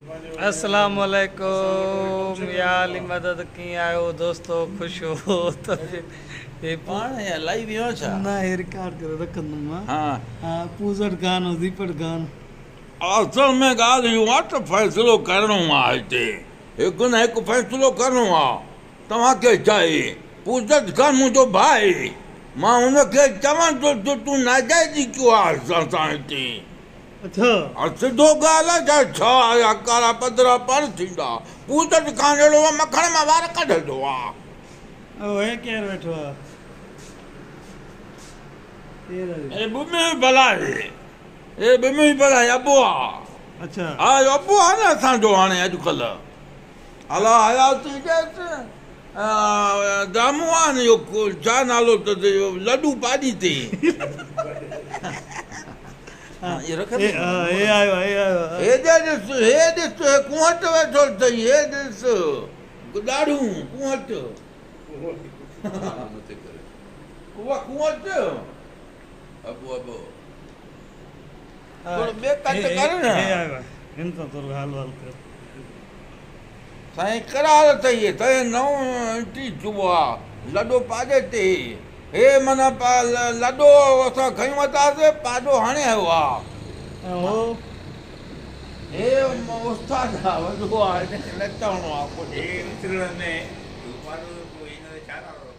अस्सलाम वालेकुम या अली मदद की आयो दोस्तों खुश हो तो ये पाण लाइव वियो छा ना हे रिकॉर्ड करे रखंदुमि मां हाँ हाँ पूजट गानो दीपट गानो असल में ॻाल्हि इहो आहे त फ़ैसिलो करिणो आहे हिते हिकु न हिकु फ़ैसिलो करिणो आहे तव्हांखे चए पूजत खान मुंहिंजो भाउ आहे मां हुनखे चवां थो त तूं नाजाइज़ी कयो आहे असां हिते अच्छा सिधो ॻाल्हि आहे छा आया कारा पदरा पर थींदा पूजत खान अहिड़ो आहे मखण मां वार कढंदो आहे ओए केरु वेठो आहे ए बुमी भला आहे ए बुमी भला आहे अबो आहे अच्छा हा अबो आहे न असांजो हाणे अॼुकल्ह अला हयाती ॾेसि दामू आहे न इहो छा नालो त लॾू पाॾी ते हे आयो हे ॾिस कुंवट वेठो अथई हे ॾिस ॾाढू कुंवट कुंवट अबो अबो थोरो ॿिए कट कर न हे आयो हिन सां थोरो हाल वाल कर साईं करार अथई तंहिं नओं टी चुबो आहे लॾो पाॾे ते हे माना लॾो असां खयूं वरितासीं पाॾो हाणे आयो आहे ऐं हो हे उस्ताद आहे वॾो आहे नचणो आहे कुझु हे विसरण में पाॾो हिन छा नालो